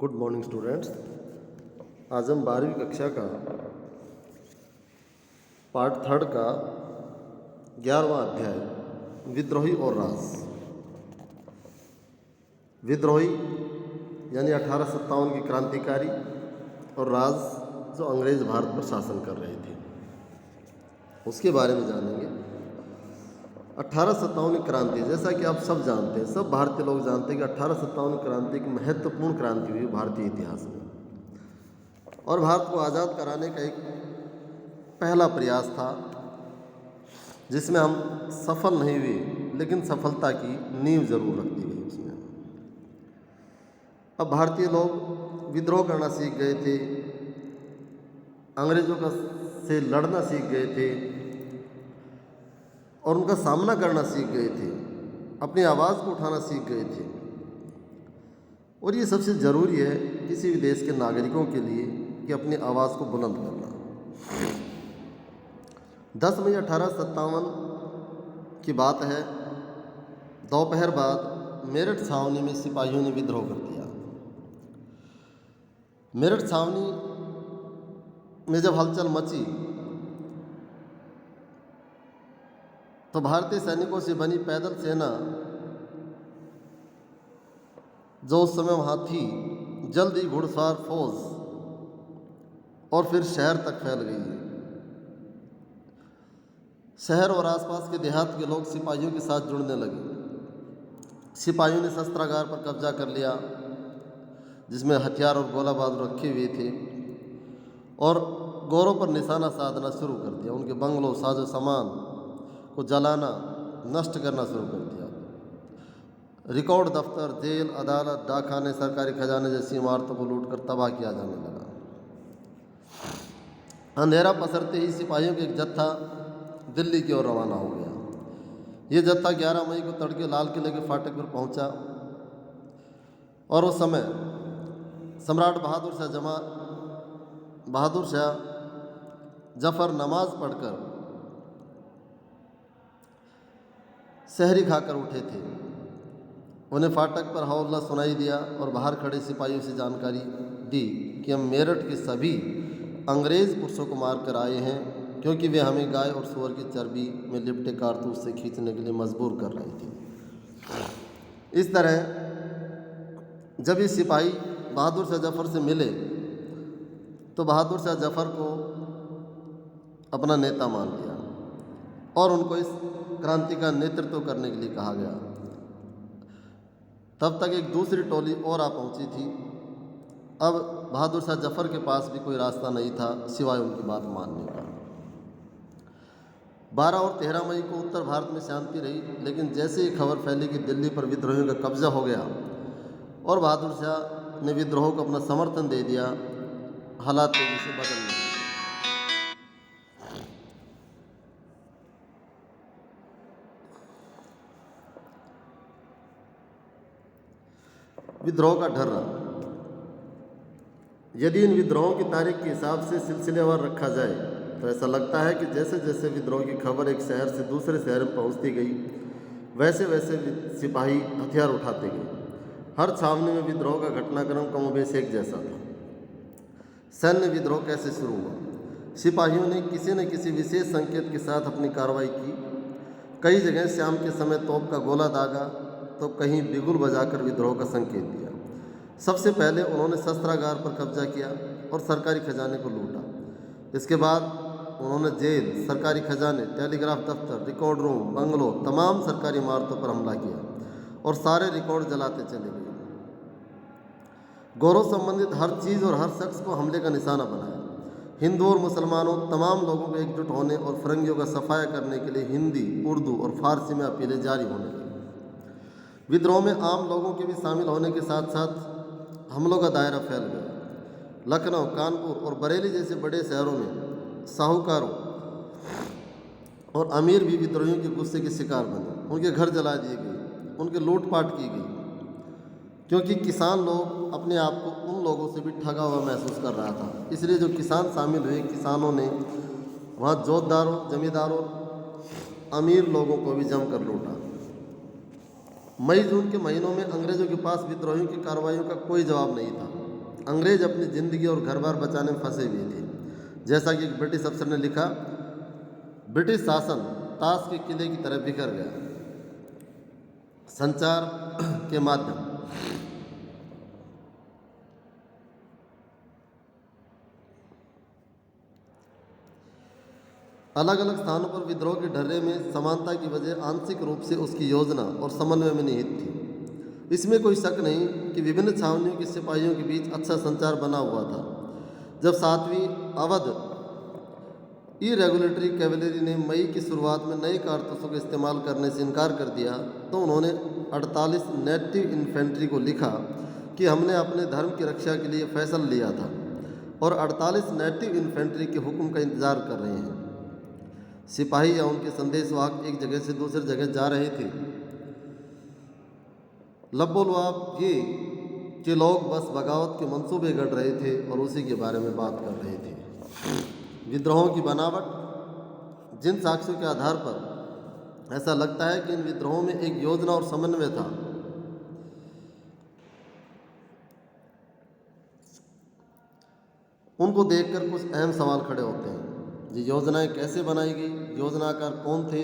Good morning students. आज हम 12वीं कक्षा का पार्ट थर्ड का 11वां अध्याय विद्रोही और राज। विद्रोही यानी 1857 की क्रांतिकारी और राज जो अंग्रेज भारत पर शासन कर रहे थे, उसके बारे में जानेंगे। 1857 क्रांति, जैसा कि आप सब जानते हैं, सब भारतीय लोग जानते हैं कि 1857 क्रांति एक महत्वपूर्ण क्रांति हुई भारतीय इतिहास में और भारत को आज़ाद कराने का एक पहला प्रयास था, जिसमें हम सफल नहीं हुए, लेकिन सफलता की नींव जरूर रख दी गई उसमें। अब भारतीय लोग विद्रोह करना सीख गए थे, अंग्रेजों का से लड़ना सीख गए थे और उनका सामना करना सीख गए थे, अपनी आवाज़ को उठाना सीख गए थे। और ये सबसे ज़रूरी है किसी भी देश के नागरिकों के लिए कि अपनी आवाज़ को बुलंद करना। 10 मई 1857 की बात है। दोपहर बाद मेरठ छावनी में सिपाहियों ने विद्रोह कर दिया। मेरठ छावनी में जब हलचल मची तो भारतीय सैनिकों से बनी पैदल सेना जो उस समय वहाँ थी, जल्द ही घुड़सवार फौज और फिर शहर तक फैल गई। शहर और आसपास के देहात के लोग सिपाहियों के साथ जुड़ने लगे। सिपाहियों ने शस्त्रागार पर कब्जा कर लिया, जिसमें हथियार और गोला बारूद रखे हुए थे, और गोरों पर निशाना साधना शुरू कर दिया। उनके बंगलों, साजो सामान को जलाना, नष्ट करना शुरू कर दिया। रिकॉर्ड दफ्तर, जेल, अदालत, डाकखाने, सरकारी खजाने जैसी इमारतों को लूटकर तबाह किया जाने लगा। अंधेरा पसरते ही सिपाहियों का एक जत्था दिल्ली की ओर रवाना हो गया। ये जत्था 11 मई को तड़के लाल किले के फाटक पर पहुंचा और उस समय सम्राट बहादुर शाह जफर नमाज पढ़कर सहरी खाकर उठे थे। उन्हें फाटक पर हौला सुनाई दिया और बाहर खड़े सिपाहियों से जानकारी दी कि हम मेरठ के सभी अंग्रेज पुरुषों को मार कर आए हैं, क्योंकि वे हमें गाय और सूअर की चर्बी में लिपटे कारतूस से खींचने के लिए मजबूर कर रहे थे। इस तरह जब ये सिपाही बहादुर शाह जफर से मिले तो बहादुर शाह जफर को अपना नेता मान लिया और उनको इस क्रांति का नेतृत्व करने के लिए कहा गया। तब तक एक दूसरी टोली और आ पहुंची थी। अब बहादुर शाह जफर के पास भी कोई रास्ता नहीं था सिवाय उनकी बात मानने का। 12 और 13 मई को उत्तर भारत में शांति रही, लेकिन जैसे ही खबर फैली कि दिल्ली पर विद्रोहियों का कब्जा हो गया और बहादुर शाह ने विद्रोह को अपना समर्थन दे दिया, हालात तेजी से बदलने लगे। विद्रोह का ढर्रा। यदि इन विद्रोहों की तारीख के हिसाब से सिलसिलेवार रखा जाए तो ऐसा लगता है कि जैसे जैसे विद्रोह की खबर एक शहर से दूसरे शहर में पहुंचती गई, वैसे वैसे सिपाही हथियार उठाते गए। हर छावनी में विद्रोह का घटनाक्रम कमोबेश एक जैसा था। सैन्य विद्रोह कैसे शुरू हुआ? सिपाहियों ने किसी न किसी विशेष संकेत के साथ अपनी कार्रवाई की। कई जगह शाम के समय तोप का गोला दागा तो कहीं बिगुल बजाकर विद्रोह का संकेत दिया। सबसे पहले उन्होंने शस्त्रागार पर कब्जा किया और सरकारी खजाने को लूटा। इसके बाद उन्होंने जेल, सरकारी खजाने, टेलीग्राफ दफ्तर, रिकॉर्ड रूम, बंगलों, तमाम सरकारी इमारतों पर हमला किया और सारे रिकॉर्ड जलाते चले गए। गौरव संबंधित हर चीज़ और हर शख्स को हमले का निशाना बनाया। हिंदू और मुसलमानों तमाम लोगों को एकजुट होने और फिरंगियों का सफाया करने के लिए हिंदी, उर्दू और फारसी में अपीलें जारी होने लगी। विद्रोह में आम लोगों के भी शामिल होने के साथ साथ हमलों का दायरा फैल गया। लखनऊ, कानपुर और बरेली जैसे बड़े शहरों में साहूकारों और अमीर भी विद्रोहियों के गुस्से के शिकार बने। उनके घर जला दिए गए, उनके लूटपाट की गई, क्योंकि किसान लोग अपने आप को उन लोगों से भी ठगा हुआ महसूस कर रहा था। इसलिए जो किसान शामिल हुए, किसानों ने वहाँ जोतदारों, जमींदारों, अमीर लोगों को भी जमकर लूटा। मई जून के महीनों में अंग्रेजों के पास विद्रोहियों की कार्रवाइयों का कोई जवाब नहीं था। अंग्रेज अपनी ज़िंदगी और घर बार बचाने में फंसे हुए थे। जैसा कि एक ब्रिटिश अफसर ने लिखा, ब्रिटिश शासन ताश के किले की तरह बिखर गया। संचार के माध्यम। अलग अलग स्थानों पर विद्रोह के ढर्रे में समानता की वजह आंशिक रूप से उसकी योजना और समन्वय में निहित थी। इसमें कोई शक नहीं कि विभिन्न छावनियों के सिपाहियों के बीच अच्छा संचार बना हुआ था। जब 7वीं अवध इरेगुलेटरी कैवलरी ने मई की शुरुआत में नए कारतूसों का इस्तेमाल करने से इनकार कर दिया, तो उन्होंने 48 नेटिव इन्फेंट्री को लिखा कि हमने अपने धर्म की रक्षा के लिए फैसला लिया था और 48 नेटिव इन्फेंट्री के हुक्म का इंतज़ार कर रहे हैं। सिपाही या उनके संदेशवाहक एक जगह से दूसरी जगह जा रहे थे। लबोलवाब ये कि लोग बस बगावत के मंसूबे गढ़ रहे थे और उसी के बारे में बात कर रहे थे। विद्रोहों की बनावट। जिन साक्ष्यों के आधार पर ऐसा लगता है कि इन विद्रोहों में एक योजना और समन्वय था, उनको देखकर कुछ अहम सवाल खड़े होते हैं। ये योजनाएं कैसे बनाई गई, योजनाकार कौन थे?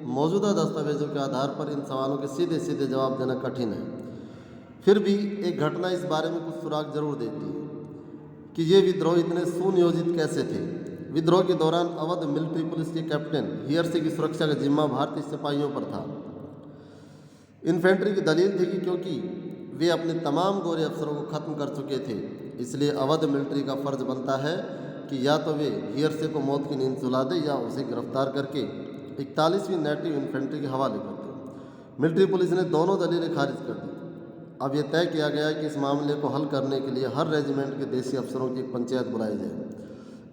मौजूदा दस्तावेजों के आधार पर इन सवालों के सीधे सीधे जवाब देना कठिन है। फिर भी एक घटना इस बारे में कुछ सुराग जरूर देती है कि ये विद्रोह इतने सुनियोजित कैसे थे। विद्रोह के दौरान अवध मिलिट्री पुलिस के कैप्टन हियरसे की सुरक्षा का जिम्मा भारतीय सिपाहियों पर था। इन्फेंट्री की दलील थी कि क्योंकि वे अपने तमाम गोरे अफसरों को खत्म कर चुके थे, इसलिए अवध मिलिट्री का फर्ज बनता है कि या तो वे हियरसे को मौत की नींद सुला दे या उसे गिरफ्तार करके 41वीं नेटिव इन्फेंट्री के हवाले कर दे। मिलिट्री पुलिस ने दोनों दलीलें खारिज कर दी। अब यह तय किया गया कि इस मामले को हल करने के लिए हर रेजिमेंट के देसी अफसरों की एक पंचायत बुलाई जाए।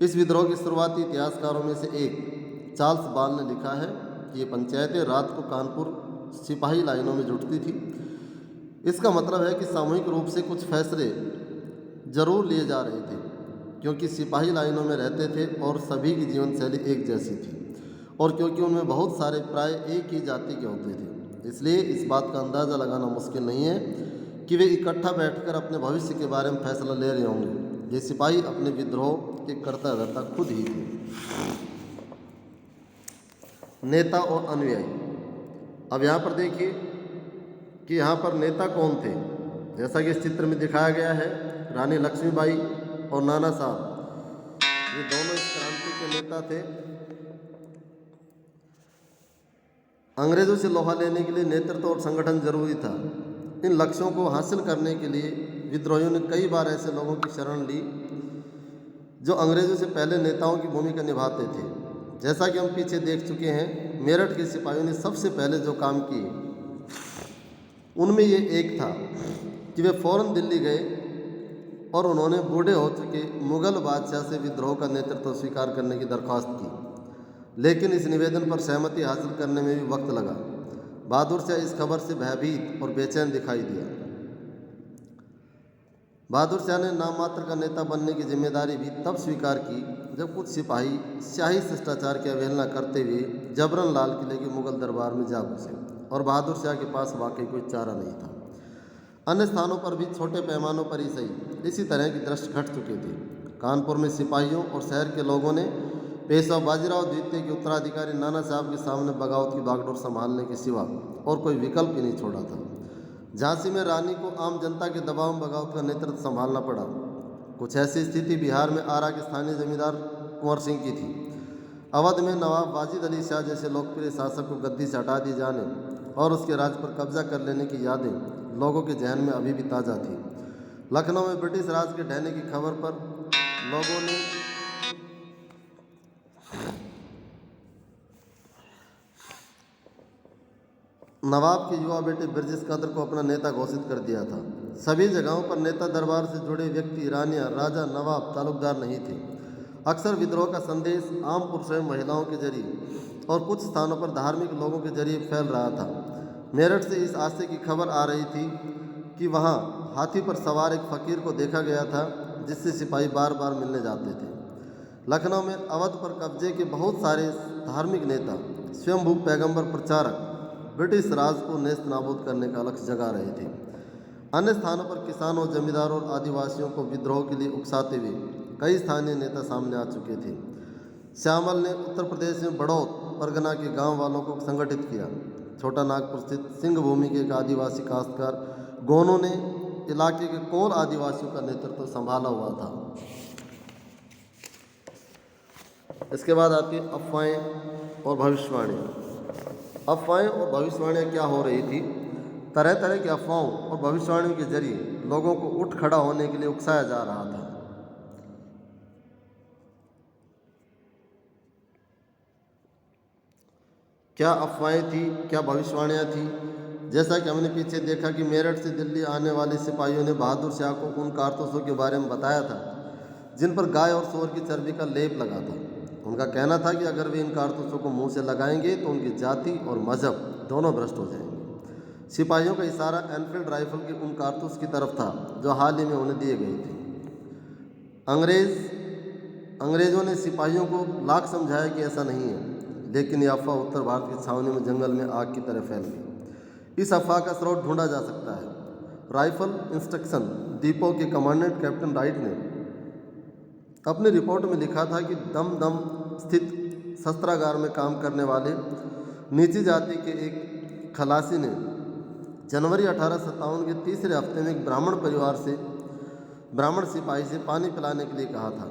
इस विद्रोह के शुरुआती इतिहासकारों में से एक चार्ल्स बाल ने लिखा है कि ये पंचायतें रात को कानपुर सिपाही लाइनों में जुटती थी। इसका मतलब है कि सामूहिक रूप से कुछ फैसले जरूर लिए जा रहे थे, क्योंकि सिपाही लाइनों में रहते थे और सभी की जीवन शैली एक जैसी थी और क्योंकि उनमें बहुत सारे प्राय एक ही जाति के होते थे, इसलिए इस बात का अंदाज़ा लगाना मुश्किल नहीं है कि वे इकट्ठा बैठकर अपने भविष्य के बारे में फैसला ले रहे होंगे। ये सिपाही अपने विद्रोह के कर्ता धर्ता खुद ही थे। नेता और अनुयायी। अब यहाँ पर देखिए कि यहाँ पर नेता कौन थे। जैसा कि इस चित्र में दिखाया गया है, रानी लक्ष्मीबाई और नाना साहब, ये दोनों इस क्रांति के नेता थे। अंग्रेजों से लोहा लेने के लिए नेतृत्व और संगठन जरूरी था। इन लक्ष्यों को हासिल करने के लिए विद्रोहियों ने कई बार ऐसे लोगों की शरण ली जो अंग्रेजों से पहले नेताओं की भूमिका निभाते थे। जैसा कि हम पीछे देख चुके हैं, मेरठ के सिपाहियों ने सबसे पहले जो काम किए उनमें ये एक था कि वे फौरन दिल्ली गए और उन्होंने बूढ़े हो चुके मुगल बादशाह से विद्रोह का नेतृत्व स्वीकार करने की दरख्वास्त की, लेकिन इस निवेदन पर सहमति हासिल करने में भी वक्त लगा। बहादुर शाह इस खबर से भयभीत और बेचैन दिखाई दिया। बहादुर शाह ने नाम मात्र का नेता बनने की जिम्मेदारी भी तब स्वीकार की जब कुछ सिपाही शाही शिष्टाचार की अवहेलना करते हुए जबरन लाल किले के मुगल दरबार में जा घुसे और बहादुर शाह के पास वाकई कोई चारा नहीं था। अन्य स्थानों पर भी छोटे पैमानों पर ही सही इसी तरह की दृश्य घट चुके थे। कानपुर में सिपाहियों और शहर के लोगों ने पेशवा बाजीराव द्वितीय के उत्तराधिकारी नाना साहब के सामने बगावत की बागडोर संभालने के सिवा और कोई विकल्प ही नहीं छोड़ा था। झांसी में रानी को आम जनता के दबाव में बगावत का नेतृत्व संभालना पड़ा। कुछ ऐसी स्थिति बिहार में आरा के स्थानीय जमींदार कुंवर सिंह की थी। अवध में नवाब वाजिद अली शाह जैसे लोकप्रिय शासक को गद्दी से हटा दिए जाने और उसके राज पर कब्जा कर लेने की यादें लोगों के जहन में अभी भी ताज़ा थी। लखनऊ में ब्रिटिश राज के ढहने की खबर पर लोगों ने नवाब के युवा बेटे ब्रिजेश कदर को अपना नेता घोषित कर दिया था। सभी जगहों पर नेता दरबार से जुड़े व्यक्ति रानियां, राजा, नवाब, तालुकदार नहीं थे। अक्सर विद्रोह का संदेश आम पुरुषों एवं महिलाओं के जरिए और कुछ स्थानों पर धार्मिक लोगों के जरिए फैल रहा था। मेरठ से इस आशय की खबर आ रही थी कि वहां हाथी पर सवार एक फकीर को देखा गया था जिससे सिपाही बार बार मिलने जाते थे। लखनऊ में अवध पर कब्जे के बहुत सारे धार्मिक नेता स्वयंभू पैगंबर प्रचारक ब्रिटिश राज को नेस्त नाबूद करने का लक्ष्य जगा रहे थे। अन्य स्थानों पर किसानों, जमींदारों और आदिवासियों को विद्रोह के लिए उकसाते हुए कई स्थानीय नेता सामने आ चुके थे। श्यामल ने उत्तर प्रदेश में बड़ौत परगना के गांव वालों को संगठित किया। छोटा नागपुर स्थित सिंह भूमि के एक आदिवासी काश्तकार गोनों ने इलाके के कोल आदिवासियों का नेतृत्व संभाला हुआ था। इसके बाद आती है अफवाहें और भविष्यवाणियाँ। अफवाहें और भविष्यवाणियाँ क्या हो रही थी? तरह तरह की अफवाहों और भविष्यवाणियों के जरिए लोगों को उठ खड़ा होने के लिए उकसाया जा रहा था। क्या अफवाहें थी, क्या भविष्यवाणियाँ थी? जैसा कि हमने पीछे देखा कि मेरठ से दिल्ली आने वाले सिपाहियों ने बहादुर शाह को उन कारतूसों के बारे में बताया था जिन पर गाय और सूअर की चर्बी का लेप लगा था। उनका कहना था कि अगर वे इन कारतूसों को मुंह से लगाएंगे तो उनकी जाति और मजहब दोनों भ्रष्ट हो जाएंगे। सिपाहियों का इशारा एनफील्ड राइफल के उन कारतूस की तरफ था जो हाल ही में उन्हें दिए गए थे। अंग्रेज़ों ने सिपाहियों को लाख समझाया कि ऐसा नहीं है, लेकिन यह अफवाह उत्तर भारत की छावनी में जंगल में आग की तरह फैल गई। इस अफवाह का स्रोत ढूंढा जा सकता है। राइफल इंस्ट्रक्शन डिपो के कमांडेंट कैप्टन राइट ने अपनी रिपोर्ट में लिखा था कि दमदम स्थित शस्त्रागार में काम करने वाले नीची जाति के एक खलासी ने जनवरी 1857 के तीसरे हफ्ते में एक ब्राह्मण सिपाही से पानी पिलाने के लिए कहा था।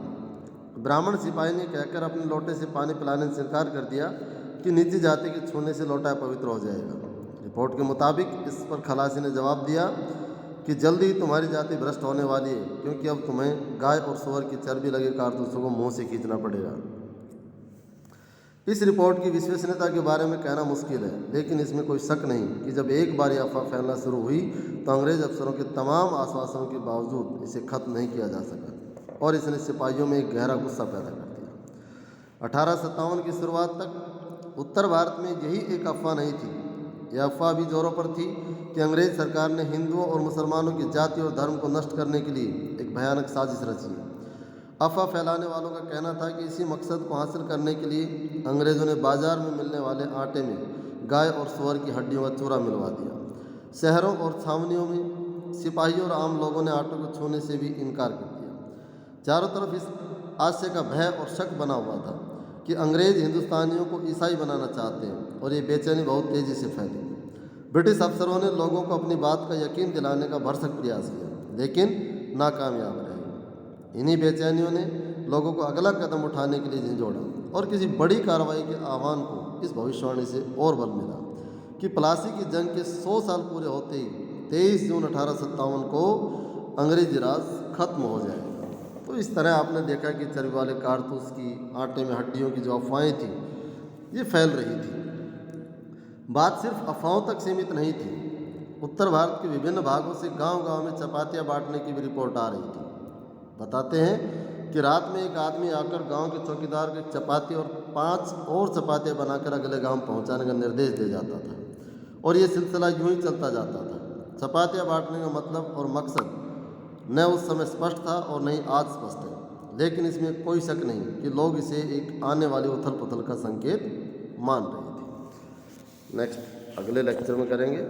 ब्राह्मण सिपाही ने कहकर अपने लोटे से पानी पिलाने से इनकार कर दिया कि नीची जाति के छूने से लोटा पवित्र हो जाएगा। रिपोर्ट के मुताबिक इस पर खलासी ने जवाब दिया कि जल्दी ही तुम्हारी जाति भ्रष्ट होने वाली है, क्योंकि अब तुम्हें गाय और सूअर की चर्बी लगे कारतूसों को मुंह से खींचना पड़ेगा। इस रिपोर्ट की विश्वसनीयता के बारे में कहना मुश्किल है, लेकिन इसमें कोई शक नहीं कि जब एक बार यह अफवाह फैलना शुरू हुई तो अंग्रेज अफसरों के तमाम आश्वासनों के बावजूद इसे खत्म नहीं किया जा सका और इसने सिपाहियों में एक गहरा गुस्सा पैदा कर दिया। 1857 की शुरुआत तक उत्तर भारत में यही एक अफवाह नहीं थी। यह अफवाह भी जोरों पर थी कि अंग्रेज सरकार ने हिंदुओं और मुसलमानों की जाति और धर्म को नष्ट करने के लिए एक भयानक साजिश रची है। अफवाह फैलाने वालों का कहना था कि इसी मकसद को हासिल करने के लिए अंग्रेज़ों ने बाजार में मिलने वाले आटे में गाय और सूअर की हड्डियों का चूरा मिलवा दिया। शहरों और छावनियों में सिपाहियों और आम लोगों ने आटे को छूने से भी इनकार कर दिया। चारों तरफ इस आशय का भय और शक बना हुआ था कि अंग्रेज हिंदुस्तानियों को ईसाई बनाना चाहते हैं और ये बेचैनी बहुत तेज़ी से फैली। ब्रिटिश अफसरों ने लोगों को अपनी बात का यकीन दिलाने का भरसक प्रयास किया, लेकिन नाकामयाब रहे। इन्हीं बेचैनियों ने लोगों को अगला कदम उठाने के लिए झंझोड़ा और किसी बड़ी कार्रवाई के आह्वान को इस भविष्यवाणी से और बल मिला कि प्लासी की जंग के 100 साल पूरे होते ही 23 जून 1857 को अंग्रेजी राज खत्म हो जाएगा। तो इस तरह आपने देखा कि चर्बी वाले कारतूस की, आटे में हड्डियों की जो अफवाहें थी ये फैल रही थी। बात सिर्फ अफवाहों तक सीमित नहीं थी। उत्तर भारत के विभिन्न भागों से गांव-गांव में चपातियाँ बांटने की भी रिपोर्ट आ रही थी। बताते हैं कि रात में एक आदमी आकर गांव के चौकीदार को एक चपाती और 5 और चपातियाँ बनाकर अगले गांव पहुंचाने का निर्देश दे जाता था और ये सिलसिला यूं ही चलता जाता था। चपातियाँ बांटने का मतलब और मकसद न उस समय स्पष्ट था और न ही आज स्पष्ट है, लेकिन इसमें कोई शक नहीं कि लोग इसे एक आने वाली उथल पुथल का संकेत मान रहे थे। नेक्स्ट अगले लेक्चर में करेंगे।